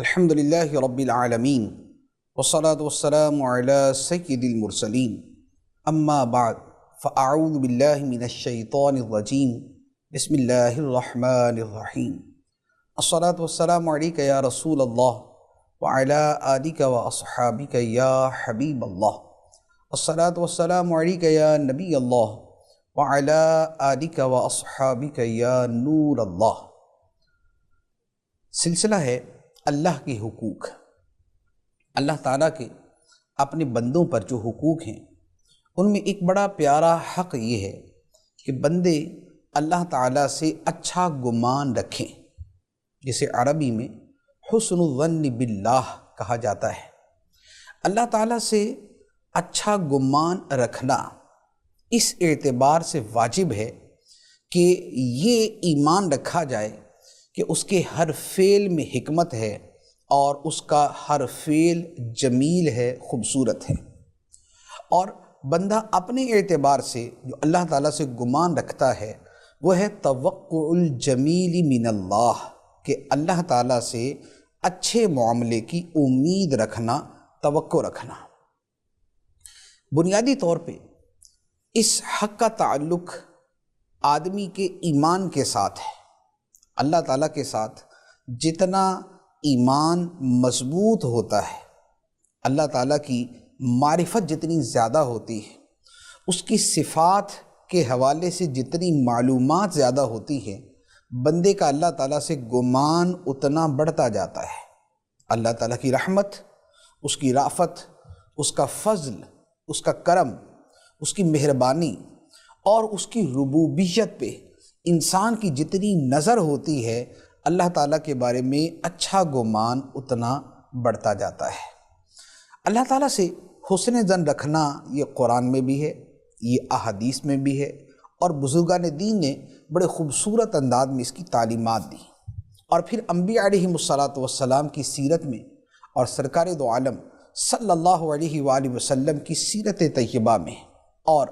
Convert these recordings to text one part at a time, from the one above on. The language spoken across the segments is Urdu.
الحمد لله رب العالمين والصلاة والسلام على سيد المرسلين أما بعد فأعوذ بالله من الشيطان الرجيم بسم الله الرحمن الرحيم الصلاة والسلام عليك يا رسول الله وعلى آلك وأصحابك يا حبيب الله الصلاة والسلام عليك يا نبي الله وعلى آلك وأصحابك يا نور الله۔ سلسلہ ہے اللہ کے حقوق۔ اللہ تعالیٰ کے اپنے بندوں پر جو حقوق ہیں ان میں ایک بڑا پیارا حق یہ ہے کہ بندے اللہ تعالیٰ سے اچھا گمان رکھیں، جسے عربی میں حسن الظن باللہ کہا جاتا ہے۔ اللہ تعالیٰ سے اچھا گمان رکھنا اس اعتبار سے واجب ہے کہ یہ ایمان رکھا جائے کہ اس کے ہر فعل میں حکمت ہے اور اس کا ہر فعل جمیل ہے، خوبصورت ہے، اور بندہ اپنے اعتبار سے جو اللہ تعالیٰ سے گمان رکھتا ہے وہ ہے توقع الجمیل من اللہ، کہ اللہ تعالیٰ سے اچھے معاملے کی امید رکھنا، توقع رکھنا۔ بنیادی طور پہ اس حق کا تعلق آدمی کے ایمان کے ساتھ ہے۔ اللہ تعالیٰ کے ساتھ جتنا ایمان مضبوط ہوتا ہے، اللہ تعالیٰ کی معرفت جتنی زیادہ ہوتی ہے، اس کی صفات کے حوالے سے جتنی معلومات زیادہ ہوتی ہے، بندے کا اللہ تعالیٰ سے گمان اتنا بڑھتا جاتا ہے۔ اللہ تعالیٰ کی رحمت، اس کی رافت، اس کا فضل، اس کا کرم، اس کی مہربانی اور اس کی ربوبیت پہ انسان کی جتنی نظر ہوتی ہے، اللہ تعالیٰ کے بارے میں اچھا گمان اتنا بڑھتا جاتا ہے۔ اللہ تعالیٰ سے حسن ظن رکھنا یہ قرآن میں بھی ہے، یہ احادیث میں بھی ہے، اور بزرگان دین نے بڑے خوبصورت انداز میں اس کی تعلیمات دی، اور پھر انبیاء علیہم السلام کی سیرت میں اور سرکار دو عالم صلی اللہ علیہ وآلہ وسلم کی سیرت طیبہ میں اور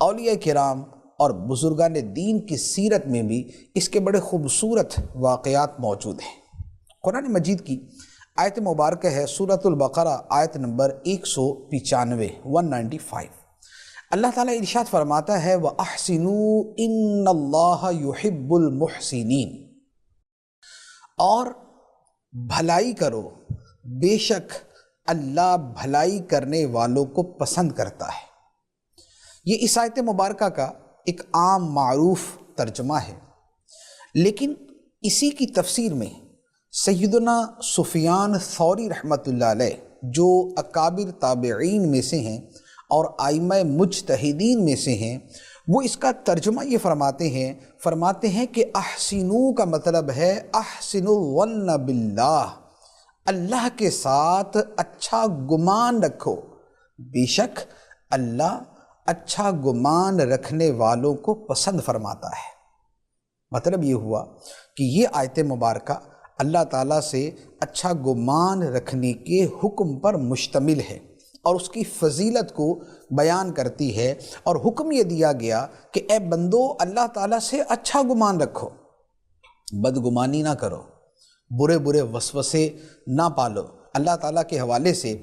اولیاء کرام اور بزرگان دین کی سیرت میں بھی اس کے بڑے خوبصورت واقعات موجود ہیں۔ قرآن مجید کی آیت مبارکہ ہے سورۃ البقرہ، آیت نمبر 195 195۔ اللہ تعالیٰ ارشاد فرماتا ہے وَأَحْسِنُوا إِنَّ اللَّهَ يُحِبُّ الْمُحْسِنِينَ، اور بھلائی کرو، بے شک اللہ بھلائی کرنے والوں کو پسند کرتا ہے۔ یہ اس آیت مبارکہ کا ایک عام معروف ترجمہ ہے، لیکن اسی کی تفسیر میں سیدنا سفیان ثوری رحمۃ اللہ علیہ، جو اکابر تابعین میں سے ہیں اور ائمہ مجتہدین میں سے ہیں، وہ اس کا ترجمہ یہ فرماتے ہیں کہ احسنو کا مطلب ہے احسن الظن باللہ، اللہ کے ساتھ اچھا گمان رکھو، بے شک اللہ اچھا گمان رکھنے والوں کو پسند فرماتا ہے۔ مطلب یہ ہوا کہ یہ آیت مبارکہ اللہ تعالیٰ سے اچھا گمان رکھنے کے حکم پر مشتمل ہے اور اس کی فضیلت کو بیان کرتی ہے، اور حکم یہ دیا گیا کہ اے بندو اللہ تعالیٰ سے اچھا گمان رکھو، بدگمانی نہ کرو، برے برے وسوسے نہ پالو، اللہ تعالیٰ کے حوالے سے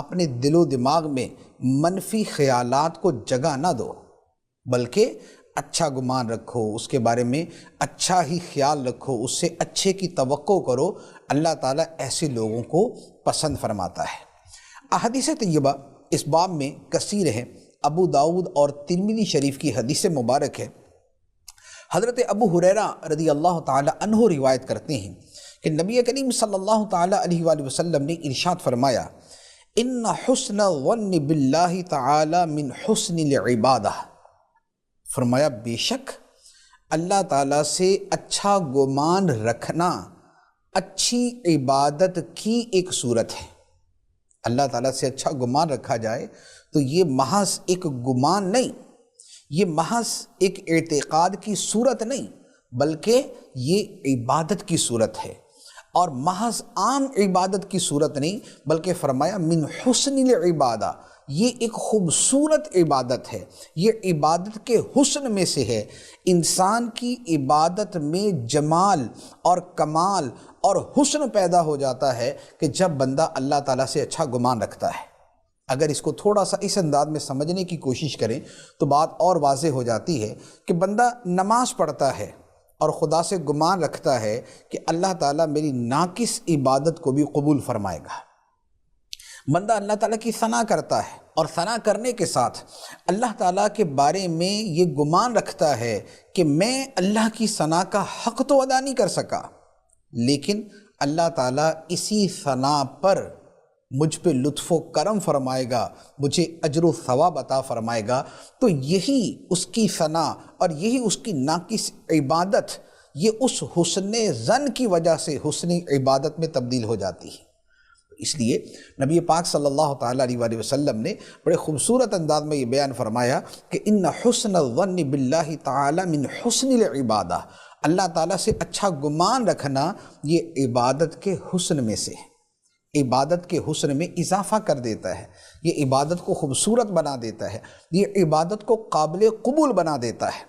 اپنے دل و دماغ میں منفی خیالات کو جگہ نہ دو، بلکہ اچھا گمان رکھو، اس کے بارے میں اچھا ہی خیال رکھو، اس سے اچھے کی توقع کرو۔ اللہ تعالیٰ ایسے لوگوں کو پسند فرماتا ہے۔ احادیث طیبہ اس باب میں کثیر ہیں۔ ابو داؤد اور ترمذی شریف کی حدیث مبارک ہے۔ حضرت ابو ہریرہ رضی اللہ تعالی عنہ روایت کرتے ہیں کہ نبی کریم صلی اللہ تعالی علیہ وآلہ وسلم نے ارشاد فرمایا ان حسن الظن باللہ تعالی من حسن العبادہ، فرمایا بے شک اللہ تعالیٰ سے اچھا گمان رکھنا اچھی عبادت کی ایک صورت ہے۔ اللہ تعالیٰ سے اچھا گمان رکھا جائے تو یہ محض ایک گمان نہیں، یہ محض ایک اعتقاد کی صورت نہیں، بلکہ یہ عبادت کی صورت ہے، اور محض عام عبادت کی صورت نہیں، بلکہ فرمایا من حسن العبادہ، یہ ایک خوبصورت عبادت ہے، یہ عبادت کے حسن میں سے ہے۔ انسان کی عبادت میں جمال اور کمال اور حسن پیدا ہو جاتا ہے کہ جب بندہ اللہ تعالیٰ سے اچھا گمان رکھتا ہے۔ اگر اس کو تھوڑا سا اس انداز میں سمجھنے کی کوشش کریں تو بات اور واضح ہو جاتی ہے کہ بندہ نماز پڑھتا ہے اور خدا سے گمان رکھتا ہے کہ اللہ تعالیٰ میری ناقص عبادت کو بھی قبول فرمائے گا۔ بندہ اللہ تعالیٰ کی ثنا کرتا ہے اور ثنا کرنے کے ساتھ اللہ تعالیٰ کے بارے میں یہ گمان رکھتا ہے کہ میں اللہ کی ثنا کا حق تو ادا نہیں کر سکا، لیکن اللہ تعالیٰ اسی ثنا پر مجھ پہ لطف و کرم فرمائے گا، مجھے اجر و ثواب عطا فرمائے گا۔ تو یہی اس کی ثنا اور یہی اس کی ناقص عبادت یہ اس حسن ظن کی وجہ سے حسن عبادت میں تبدیل ہو جاتی ہے۔ اس لیے نبی پاک صلی اللہ تعالیٰ علیہ وآلہ وسلم نے بڑے خوبصورت انداز میں یہ بیان فرمایا کہ ان حسن الظن باللہ تعالی من حسن العبادہ، اللہ تعالیٰ سے اچھا گمان رکھنا یہ عبادت کے حسن میں سے ہے، عبادت کے حسن میں اضافہ کر دیتا ہے، یہ عبادت کو خوبصورت بنا دیتا ہے، یہ عبادت کو قابل قبول بنا دیتا ہے۔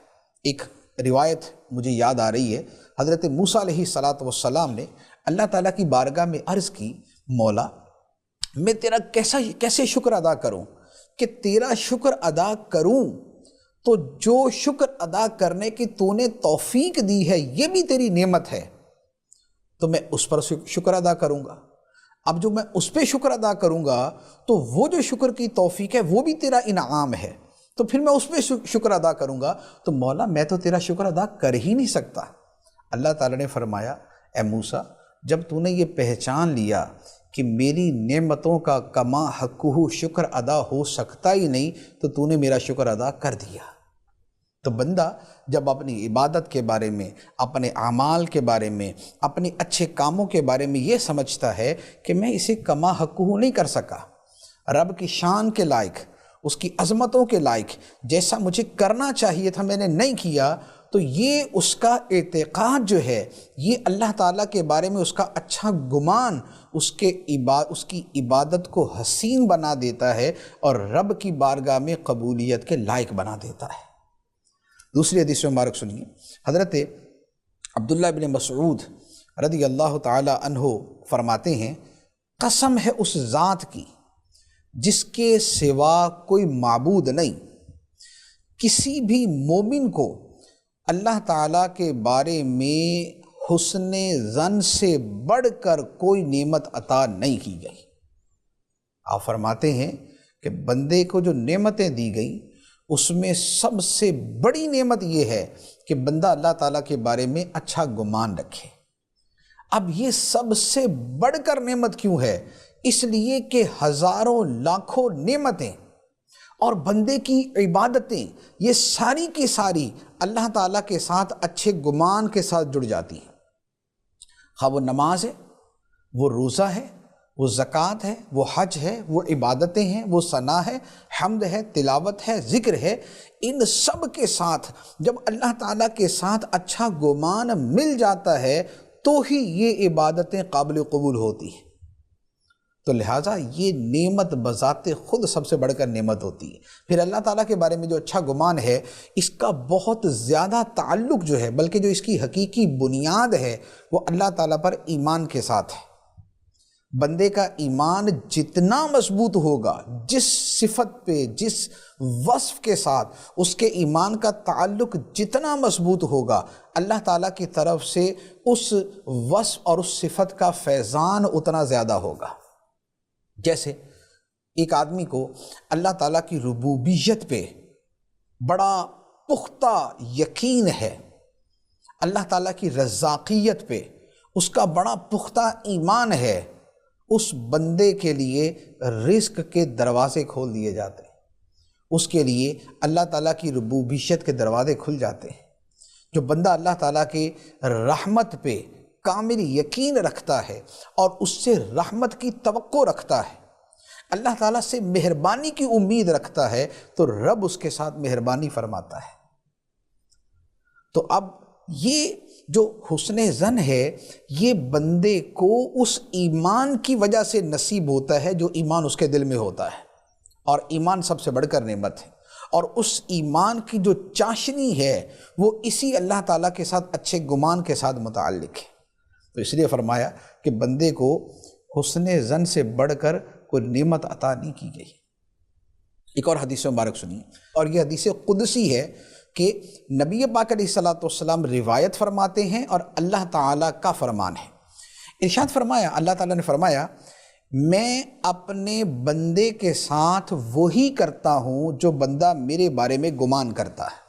ایک روایت مجھے یاد آ رہی ہے، حضرت موسیٰ علیہ السلام نے اللہ تعالیٰ کی بارگاہ میں عرض کی، مولا میں تیرا کیسے شکر ادا کروں کہ تیرا شکر ادا کروں تو جو شکر ادا کرنے کی تو نے توفیق دی ہے یہ بھی تیری نعمت ہے، تو میں اس پر شکر ادا کروں گا۔ اب جو میں اس پہ شکر ادا کروں گا تو وہ جو شکر کی توفیق ہے وہ بھی تیرا انعام ہے، تو پھر میں اس پہ شکر ادا کروں گا، تو مولا میں تو تیرا شکر ادا کر ہی نہیں سکتا۔ اللہ تعالیٰ نے فرمایا، اے موسیٰ جب تو نے یہ پہچان لیا کہ میری نعمتوں کا کما حقہ شکر ادا ہو سکتا ہی نہیں، تو تو نے میرا شکر ادا کر دیا۔ تو بندہ جب اپنی عبادت کے بارے میں، اپنے اعمال کے بارے میں، اپنے اچھے کاموں کے بارے میں یہ سمجھتا ہے کہ میں اسے کما حقہ نہیں کر سکا، رب کی شان کے لائق، اس کی عظمتوں کے لائق جیسا مجھے کرنا چاہیے تھا میں نے نہیں کیا، تو یہ اس کا اعتقاد جو ہے یہ اللہ تعالیٰ کے بارے میں اس کا اچھا گمان اس کی عبادت کو حسین بنا دیتا ہے اور رب کی بارگاہ میں قبولیت کے لائق بنا دیتا ہے۔ دوسری حدیث مبارک سنیے، حضرت عبداللہ بن مسعود رضی اللہ تعالی عنہ فرماتے ہیں، قسم ہے اس ذات کی جس کے سوا کوئی معبود نہیں، کسی بھی مومن کو اللہ تعالیٰ کے بارے میں حسن ظن سے بڑھ کر کوئی نعمت عطا نہیں کی گئی۔ آپ فرماتے ہیں کہ بندے کو جو نعمتیں دی گئیں اس میں سب سے بڑی نعمت یہ ہے کہ بندہ اللہ تعالیٰ کے بارے میں اچھا گمان رکھے۔ اب یہ سب سے بڑھ کر نعمت کیوں ہے؟ اس لیے کہ ہزاروں لاکھوں نعمتیں اور بندے کی عبادتیں یہ ساری کی ساری اللہ تعالیٰ کے ساتھ اچھے گمان کے ساتھ جڑ جاتی ہیں، خواہ وہ نماز ہے، وہ روزہ ہے، وہ زکوٰۃ ہے، وہ حج ہے، وہ عبادتیں ہیں، وہ ثنا ہے، حمد ہے، تلاوت ہے، ذکر ہے، ان سب کے ساتھ جب اللہ تعالیٰ کے ساتھ اچھا گمان مل جاتا ہے تو ہی یہ عبادتیں قابل قبول ہوتی ہیں۔ تو لہٰذا یہ نعمت بذات خود سب سے بڑھ کر نعمت ہوتی ہے۔ پھر اللہ تعالیٰ کے بارے میں جو اچھا گمان ہے اس کا بہت زیادہ تعلق جو ہے، بلکہ جو اس کی حقیقی بنیاد ہے وہ اللہ تعالیٰ پر ایمان کے ساتھ ہے۔ بندے کا ایمان جتنا مضبوط ہوگا، جس صفت پہ، جس وصف کے ساتھ اس کے ایمان کا تعلق جتنا مضبوط ہوگا، اللہ تعالیٰ کی طرف سے اس وصف اور اس صفت کا فیضان اتنا زیادہ ہوگا۔ جیسے ایک آدمی کو اللہ تعالیٰ کی ربوبیت پہ بڑا پختہ یقین ہے، اللہ تعالیٰ کی رزاقیت پہ اس کا بڑا پختہ ایمان ہے، اس بندے کے لیے رزق کے دروازے کھول دیے جاتے ہیں، اس کے لیے اللہ تعالیٰ کی ربوبیت کے دروازے کھل جاتے ہیں۔ جو بندہ اللہ تعالیٰ کے رحمت پہ کامل یقین رکھتا ہے اور اس سے رحمت کی توقع رکھتا ہے، اللہ تعالیٰ سے مہربانی کی امید رکھتا ہے، تو رب اس کے ساتھ مہربانی فرماتا ہے۔ تو اب یہ جو حسن ظن ہے یہ بندے کو اس ایمان کی وجہ سے نصیب ہوتا ہے جو ایمان اس کے دل میں ہوتا ہے، اور ایمان سب سے بڑھ کر نعمت ہے، اور اس ایمان کی جو چاشنی ہے وہ اسی اللہ تعالیٰ کے ساتھ اچھے گمان کے ساتھ متعلق ہے۔ تو اس لیے فرمایا کہ بندے کو حسن ظن سے بڑھ کر کوئی نعمت عطا نہیں کی گئی۔ ایک اور حدیث مبارک سنیے، اور یہ حدیث قدسی ہے کہ نبی پاک علیہ الصلوۃ والسلام روایت فرماتے ہیں اور اللہ تعالیٰ کا فرمان ہے۔ ارشاد فرمایا، اللہ تعالیٰ نے فرمایا، میں اپنے بندے کے ساتھ وہی کرتا ہوں جو بندہ میرے بارے میں گمان کرتا ہے،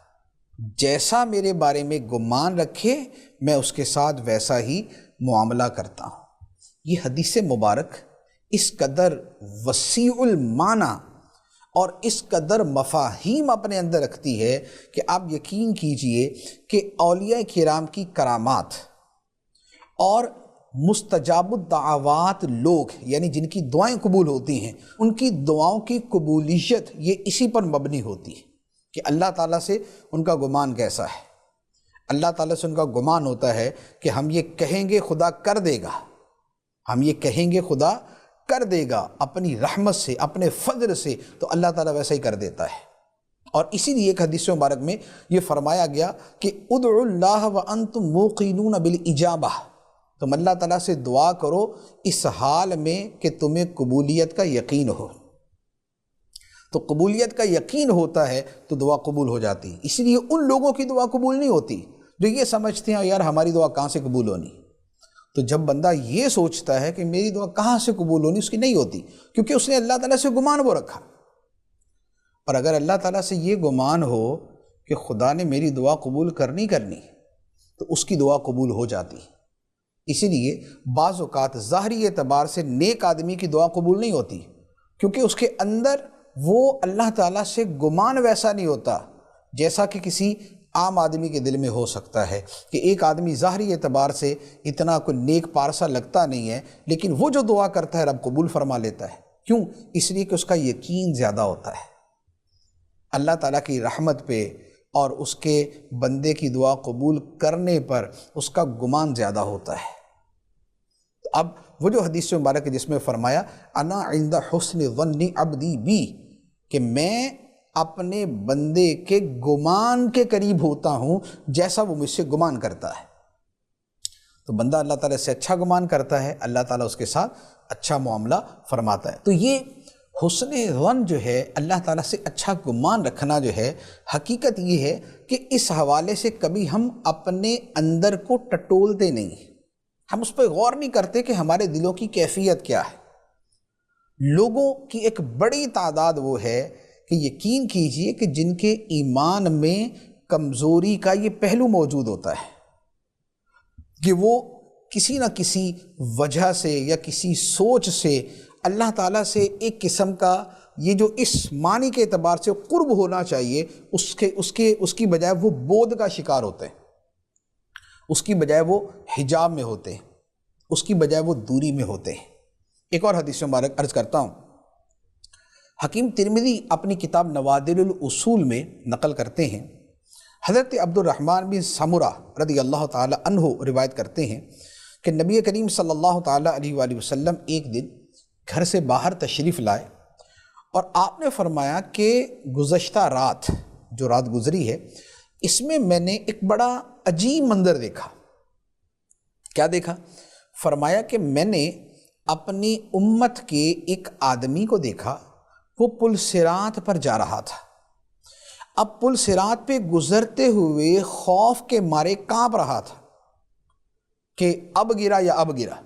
جیسا میرے بارے میں گمان رکھے میں اس کے ساتھ ویسا ہی معاملہ کرتا ہوں۔ یہ حدیث مبارک اس قدر وسیع المعنی اور اس قدر مفاہیم اپنے اندر رکھتی ہے کہ آپ یقین کیجئے کہ اولیاء کرام کی کرامات اور مستجاب الدعوات لوگ، یعنی جن کی دعائیں قبول ہوتی ہیں، ان کی دعاؤں کی قبولیت یہ اسی پر مبنی ہوتی ہے کہ اللہ تعالیٰ سے ان کا گمان کیسا ہے۔ اللہ تعالیٰ سے ان کا گمان ہوتا ہے کہ ہم یہ کہیں گے خدا کر دے گا، ہم یہ کہیں گے خدا کر دے گا، اپنی رحمت سے، اپنے فضل سے، تو اللہ تعالیٰ ویسا ہی کر دیتا ہے۔ اور اسی لیے ایک حدیث مبارک میں یہ فرمایا گیا کہ ادعوا اللہ وانتم موقنون بالاجابہ، تم اللہ تعالیٰ سے دعا کرو اس حال میں کہ تمہیں قبولیت کا یقین ہو۔ تو قبولیت کا یقین ہوتا ہے تو دعا قبول ہو جاتی ہے۔ اس لیے ان لوگوں کی دعا قبول نہیں ہوتی جو یہ سمجھتے ہیں یار ہماری دعا کہاں سے قبول ہونی۔ تو جب بندہ یہ سوچتا ہے کہ میری دعا کہاں سے قبول ہونی، اس کی نہیں ہوتی، کیونکہ اس نے اللہ تعالیٰ سے گمان وہ رکھا۔ اور اگر اللہ تعالیٰ سے یہ گمان ہو کہ خدا نے میری دعا قبول کرنی تو اس کی دعا قبول ہو جاتی۔ اسی لیے بعض اوقات ظاہری اعتبار سے نیک آدمی کی دعا قبول نہیں ہوتی، کیونکہ اس کے اندر وہ اللہ تعالیٰ سے گمان ویسا نہیں ہوتا جیسا کہ کسی عام آدمی کے دل میں ہو سکتا ہے، کہ ایک آدمی ظاہری اعتبار سے اتنا کوئی نیک پارسا لگتا نہیں ہے، لیکن وہ جو دعا کرتا ہے رب قبول فرما لیتا ہے۔ کیوں؟ اس لیے کہ اس کا یقین زیادہ ہوتا ہے اللہ تعالیٰ کی رحمت پہ، اور اس کے بندے کی دعا قبول کرنے پر اس کا گمان زیادہ ہوتا ہے۔ اب وہ جو حدیث مبارک ہے جس میں فرمایا انا عند حسن ظن عبدی بی، کہ میں اپنے بندے کے گمان کے قریب ہوتا ہوں جیسا وہ مجھ سے گمان کرتا ہے۔ تو بندہ اللہ تعالیٰ سے اچھا گمان کرتا ہے، اللہ تعالیٰ اس کے ساتھ اچھا معاملہ فرماتا ہے۔ تو یہ حسن ظن جو ہے، اللہ تعالیٰ سے اچھا گمان رکھنا جو ہے، حقیقت یہ ہے کہ اس حوالے سے کبھی ہم اپنے اندر کو ٹٹولتے نہیں، ہم اس پہ غور نہیں کرتے کہ ہمارے دلوں کی کیفیت کیا ہے۔ لوگوں کی ایک بڑی تعداد وہ ہے کہ یقین کیجئے کہ جن کے ایمان میں کمزوری کا یہ پہلو موجود ہوتا ہے کہ وہ کسی نہ کسی وجہ سے یا کسی سوچ سے اللہ تعالیٰ سے ایک قسم کا یہ جو اس معنی کے اعتبار سے قرب ہونا چاہیے، اس کی بجائے وہ بودھ کا شکار ہوتے ہیں، اس کی بجائے وہ حجاب میں ہوتے ہیں، اس کی بجائے وہ دوری میں ہوتے ہیں۔ ایک اور حدیث مبارک عرض کرتا ہوں، حکیم ترمذی اپنی کتاب نوادر الاصول میں نقل کرتے ہیں، حضرت عبد الرحمن بن سمرہ رضی اللہ تعالی عنہ روایت کرتے ہیں کہ نبی کریم صلی اللہ تعالی علیہ وآلہ وسلم ایک دن گھر سے باہر تشریف لائے، اور آپ نے فرمایا کہ گزشتہ رات، جو رات گزری ہے، اس میں نے ایک بڑا عجیب منظر دیکھا۔ کیا دیکھا؟ فرمایا کہ میں نے اپنی امت کے ایک آدمی کو دیکھا، وہ پل صراط پر جا رہا تھا۔ اب پل صراط پہ گزرتے ہوئے خوف کے مارے کانپ رہا تھا کہ اب گرا یا اب گرا۔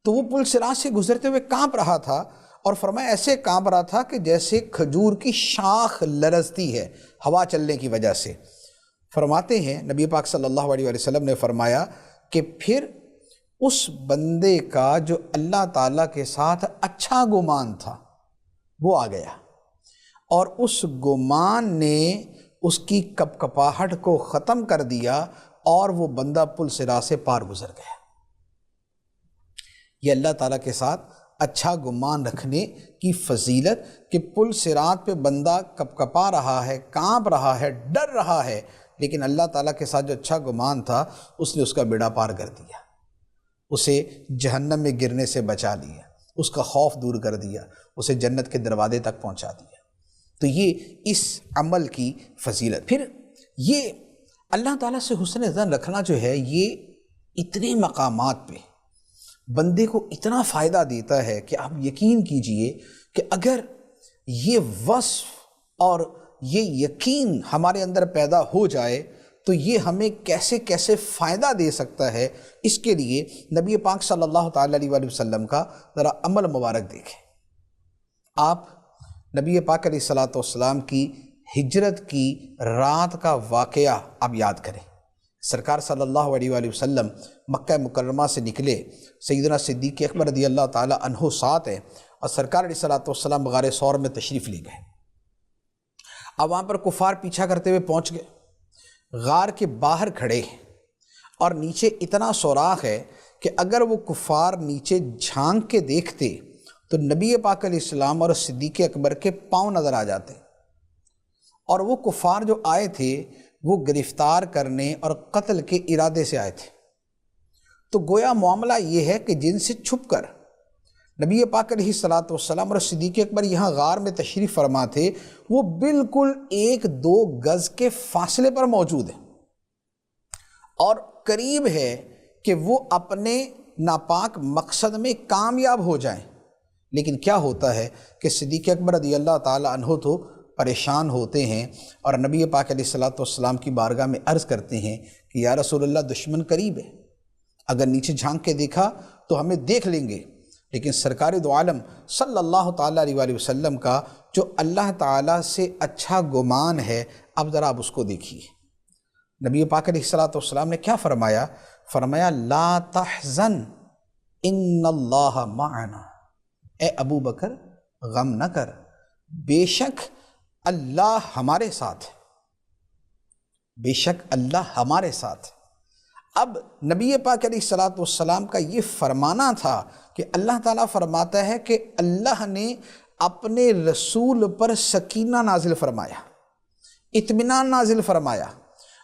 تو وہ پل صراط سے گزرتے ہوئے کانپ رہا تھا، اور فرمایا ایسے کانپ رہا تھا کہ جیسے کھجور کی شاخ لرزتی ہے ہوا چلنے کی وجہ سے۔ فرماتے ہیں نبی پاک صلی اللہ علیہ وسلم نے فرمایا کہ پھر اس بندے کا جو اللہ تعالیٰ کے ساتھ اچھا گمان تھا وہ آ گیا، اور اس گمان نے اس کی کپکپاہٹ کو ختم کر دیا، اور وہ بندہ پل صراط سے پار گزر گیا۔ یہ اللہ تعالیٰ کے ساتھ اچھا گمان رکھنے کی فضیلت کہ پل صراط پہ بندہ کپکپا رہا ہے، کانپ رہا ہے، ڈر رہا ہے، لیکن اللہ تعالیٰ کے ساتھ جو اچھا گمان تھا اس نے اس کا بیڑا پار کر دیا، اسے جہنم میں گرنے سے بچا لیا۔ اس کا خوف دور کر دیا، اسے جنت کے دروازے تک پہنچا دیا۔ تو یہ اس عمل کی فضیلت۔ پھر یہ اللہ تعالیٰ سے حسن ظن رکھنا جو ہے، یہ اتنے مقامات پہ بندے کو اتنا فائدہ دیتا ہے کہ آپ یقین کیجئے کہ اگر یہ وصف اور یہ یقین ہمارے اندر پیدا ہو جائے تو یہ ہمیں کیسے کیسے فائدہ دے سکتا ہے۔ اس کے لیے نبی پاک صلی اللہ تعالیٰ علیہ وآلہ وسلم کا ذرا عمل مبارک دیکھیں۔ آپ نبی پاک علیہ الصلوۃ والسلام کی ہجرت کی رات کا واقعہ آپ یاد کریں۔ سرکار صلی اللہ علیہ وآلہ وسلم مکہ مکرمہ سے نکلے، سیدنا صدیق اکبر رضی اللہ تعالیٰ عنہ ساتھ ہیں، اور سرکار علیہ الصلوۃ والسلام غار ثور میں تشریف لے گئے۔ اب وہاں پر کفار پیچھا کرتے ہوئے پہنچ گئے، غار کے باہر کھڑے ہیں، اور نیچے اتنا سوراخ ہے کہ اگر وہ کفار نیچے جھانک کے دیکھتے تو نبی پاک علیہ السلام اور صدیق اکبر کے پاؤں نظر آ جاتے، اور وہ کفار جو آئے تھے وہ گرفتار کرنے اور قتل کے ارادے سے آئے تھے۔ تو گویا معاملہ یہ ہے کہ جن سے چھپ کر نبی پاک علیہ الصلوۃ والسلام اور صدیق اکبر یہاں غار میں تشریف فرما تھے، وہ بالکل 1-2 گز کے فاصلے پر موجود ہیں، اور قریب ہے کہ وہ اپنے ناپاک مقصد میں کامیاب ہو جائیں۔ لیکن کیا ہوتا ہے کہ صدیق اکبر رضی اللہ تعالیٰ عنہ تو پریشان ہوتے ہیں، اور نبی پاک علیہ الصلوۃ والسلام کی بارگاہ میں عرض کرتے ہیں کہ یا رسول اللہ، دشمن قریب ہے، اگر نیچے جھانک کے دیکھا تو ہمیں دیکھ لیں گے۔ لیکن سرکار دو عالم صلی اللہ تعالیٰ علیہ وآلہ وسلم کا جو اللہ تعالیٰ سے اچھا گمان ہے، اب ذرا آپ اس کو دیکھیے۔ نبی پاک علیہ الصلوۃ والسلام نے کیا فرمایا؟ فرمایا لا تحزن ان اللہ معنا، اے ابو بکر غم نہ کر، بے شک اللہ ہمارے ساتھ ہے، بے شک اللہ ہمارے ساتھ ہے۔ اب نبی پاک علیہ الصلوۃ والسلام کا یہ فرمانا تھا کہ اللہ تعالیٰ فرماتا ہے کہ اللہ نے اپنے رسول پر سکینہ نازل فرمایا، اطمینان نازل فرمایا،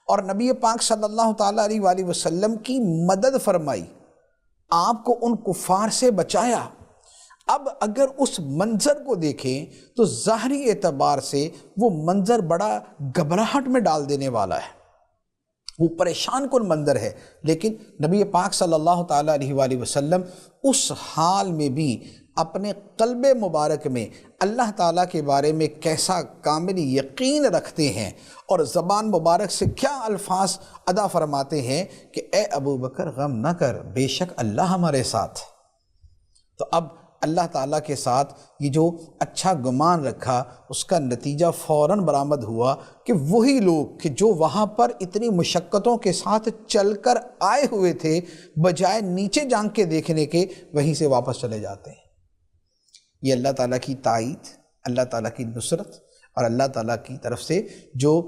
اور نبی پاک صلی اللہ تعالیٰ علیہ وآلہ وسلم کی مدد فرمائی، آپ کو ان کفار سے بچایا۔ اب اگر اس منظر کو دیکھیں تو ظاہری اعتبار سے وہ منظر بڑا گھبراہٹ میں ڈال دینے والا ہے، وہ پریشان کن منظر ہے، لیکن نبی پاک صلی اللہ تعالیٰ علیہ وآلہ وسلم اس حال میں بھی اپنے قلب مبارک میں اللہ تعالیٰ کے بارے میں کیسا کامل یقین رکھتے ہیں، اور زبان مبارک سے کیا الفاظ ادا فرماتے ہیں کہ اے ابو بکر غم نہ کر، بے شک اللہ ہمارے ساتھ۔ تو اب اللہ تعالیٰ کے ساتھ یہ جو اچھا گمان رکھا، اس کا نتیجہ فوراً برآمد ہوا کہ وہی لوگ کہ جو وہاں پر اتنی مشقتوں کے ساتھ چل کر آئے ہوئے تھے، بجائے نیچے جھانک کے دیکھنے کے وہیں سے واپس چلے جاتے ہیں۔ یہ اللہ تعالیٰ کی تائید، اللہ تعالیٰ کی نصرت، اور اللہ تعالیٰ کی طرف سے جو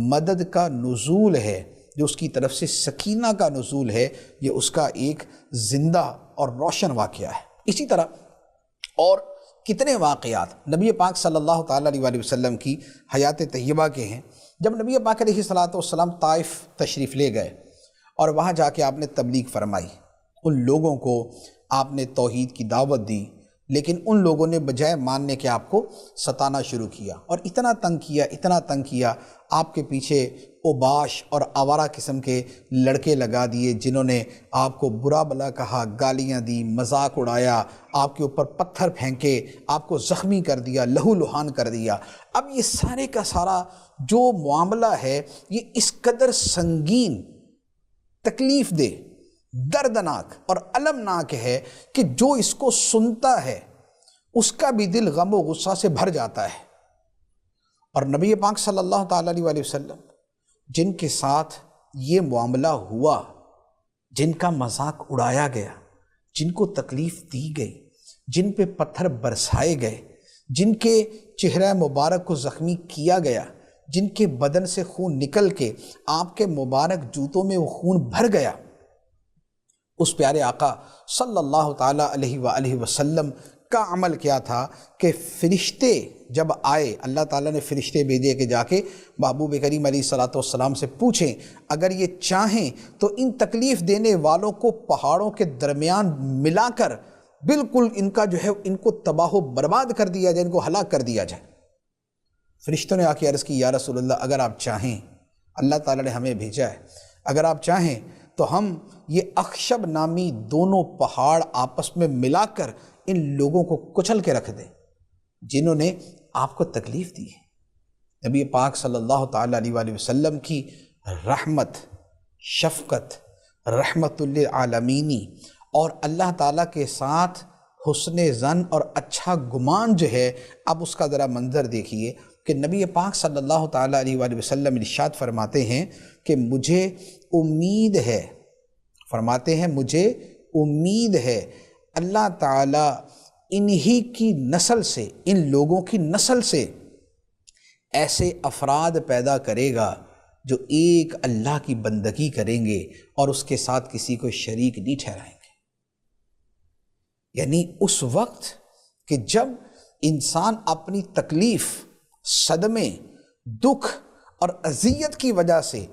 مدد کا نزول ہے، جو اس کی طرف سے سکینہ کا نزول ہے، یہ اس کا ایک زندہ اور روشن واقعہ ہے۔ اسی طرح اور کتنے واقعات نبی پاک صلی اللہ تعالیٰ علیہ وآلہ وسلم کی حیات طیبہ کے ہیں۔ جب نبی پاک علیہ الصلوۃ والسلام طائف تشریف لے گئے اور وہاں جا کے آپ نے تبلیغ فرمائی، ان لوگوں کو آپ نے توحید کی دعوت دی، لیکن ان لوگوں نے بجائے ماننے کے آپ کو ستانا شروع کیا، اور اتنا تنگ کیا، آپ کے پیچھے اوباش اور آوارہ قسم کے لڑکے لگا دیے، جنہوں نے آپ کو برا بلا کہا، گالیاں دی، مذاق اڑایا، آپ کے اوپر پتھر پھینکے، آپ کو زخمی کر دیا، لہو لہان کر دیا۔ اب یہ سارے کا سارا جو معاملہ ہے، یہ اس قدر سنگین، تکلیف دہ، دردناک اور المناک ہے کہ جو اس کو سنتا ہے اس کا بھی دل غم و غصہ سے بھر جاتا ہے۔ اور نبی پاک صلی اللہ تعالیٰ علیہ وآلہ وسلم جن کے ساتھ یہ معاملہ ہوا، جن کا مذاق اڑایا گیا، جن کو تکلیف دی گئی، جن پہ پتھر برسائے گئے، جن کے چہرہ مبارک کو زخمی کیا گیا، جن کے بدن سے خون نکل کے آپ کے مبارک جوتوں میں وہ خون بھر گیا، اس پیارے آقا صلی اللہ تعالیٰ علیہ وآلہ وسلم کا عمل کیا تھا کہ فرشتے جب آئے، اللہ تعالیٰ نے فرشتے بھیجے کہ جا کے محبوب کریم علیہ الصلوۃ والسلام سے پوچھیں، اگر یہ چاہیں تو ان تکلیف دینے والوں کو پہاڑوں کے درمیان ملا کر بالکل ان کا جو ہے ان کو تباہ و برباد کر دیا جائے، ان کو ہلاک کر دیا جائے۔ فرشتوں نے آ کے عرض کی یا رسول اللہ اگر آپ چاہیں، اللہ تعالیٰ نے ہمیں بھیجا ہے، اگر آپ چاہیں تو ہم یہ اخشب نامی دونوں پہاڑ آپس میں ملا کر ان لوگوں کو کچل کے رکھ دیں جنہوں نے آپ کو تکلیف دی ہے۔ نبی پاک صلی اللہ تعالیٰ علیہ وآلہ وسلم کی رحمت، شفقت، رحمت للعالمینی اور اللہ تعالیٰ کے ساتھ حسن ظن اور اچھا گمان جو ہے، اب اس کا ذرا منظر دیکھیے کہ نبی پاک صلی اللہ تعالیٰ علیہ وآلہ وسلم ارشاد فرماتے ہیں کہ مجھے امید ہے، فرماتے ہیں مجھے امید ہے اللہ تعالیٰ انہی کی نسل سے، ان لوگوں کی نسل سے ایسے افراد پیدا کرے گا جو ایک اللہ کی بندگی کریں گے اور اس کے ساتھ کسی کو شریک نہیں ٹھہرائیں گے۔ یعنی اس وقت کہ جب انسان اپنی تکلیف، صدمے، دکھ اور اذیت کی وجہ سے